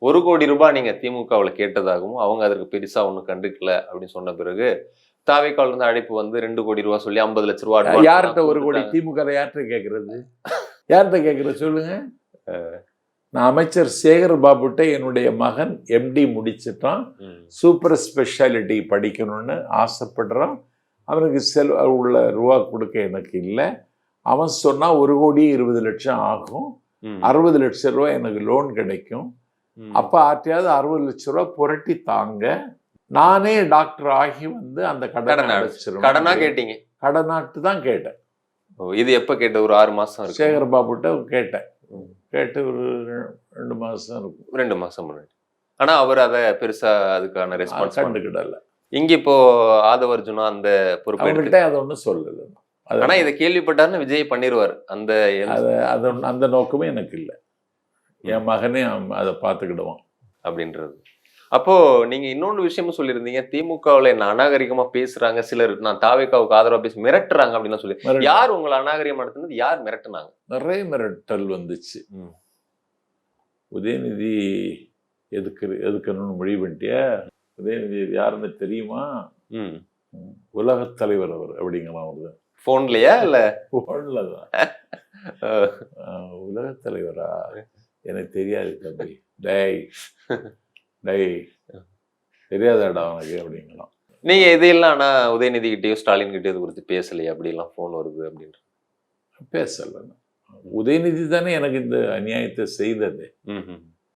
1 கோடி ரூபாய் நீங்க திமுகவில் கேட்டதாகவும் அவங்க அதற்கு பெருசா ஒன்றும் கண்டுக்கல அப்படின்னு சொன்ன பிறகு தாவேக்கால இருந்து அழைப்பு வந்து 2 கோடி ரூபாய் சொல்லி 50 லட்சம் ரூபாய் யார்கிட்ட 1 கோடி திமுக யார்கிட்ட கேட்கறது? யார்கிட்ட கேட்கறது சொல்லுங்க. நான் அமைச்சர் சேகர் பாபுட்ட என்னுடைய மகன் எம்டி முடிச்சிட்டான், சூப்பர் ஸ்பெஷாலிட்டி படிக்கணும்னு ஆசைப்படுறான், அவனுக்கு உள்ள ரூபா கொடுக்க எனக்கு இல்லை. அவன் சொன்னா 1 கோடி 20 லட்சம் ஆகும், 60 லட்சம் ரூபாய் எனக்கு லோன் கிடைக்கும். அப்ப ஆற்றியாவது 60 லட்சம் ரூபாய் புரட்டி தாங்க, நானே டாக்டர் ஆகி வந்து அந்த கடனை அடைச்சிருவேன். கடனா கேட்டீங்க? கடனாட்டு தான் கேட்டேன். இது எப்ப கேட்ட? ஒரு 6 மாசம் சேகர் பாபுட்ட கேட்டேன். கேட்டு ஒரு 2 மாசம் இருக்கும். 2 மாசம் முன்னாடி. ஆனா அவர் அதை பெருசா அதுக்கான ரெஸ்பான்ஸ் கண்டுக்கிடல. இங்க இப்போ ஆதவ அர்ஜுனா அந்த பொறுப்பு அதை ஒன்றும் சொல்லல. ஆனா இதை கேள்விப்பட்டாருன்னு விஜய் பண்ணிடுவார். அந்த நோக்கமே எனக்கு இல்லை. என் மகனே அதை பார்த்துக்கிடுவான் அப்படின்றது. அப்போ நீங்க இன்னொன்று விஷயமும் சொல்லியிருந்தீங்க, திமுகவில் என்ன அநாகரிகமா பேசுறாங்க சிலர், நான் தாவேக்காவுக்கு ஆதரவா பேசி மிரட்டுறாங்க அப்படின்னு சொல்லி. யார் உங்களை அநாகரிகம் நடத்துனது? யார் மிரட்டுனாங்க? நிறைய மிரட்டல் வந்துச்சு. உதயநிதி எதுக்கணும்னு முடிவு பண்ணிட்டியா? உதயநிதி யாருன்னு தெரியுமா? உலகத் தலைவர் அவர் அப்படிங்கலாம். அவர் போன்லயா இல்ல? போன்ல தான். உலகத் தலைவரா? எனக்கு தெரியாது தம்பி. டேய் தெரியாதாடா அவனுக்கு அப்படிங்கலாம். நீங்க இதையெல்லாம் ஆனா உதயநிதி கிட்டேயோ ஸ்டாலின் கிட்டேயோ இது குறித்து பேசலையே? அப்படிலாம் போன் வருது அப்படின்ற பேசல. உதயநிதி தானே எனக்கு இந்த அநியாயத்தை செய்தது.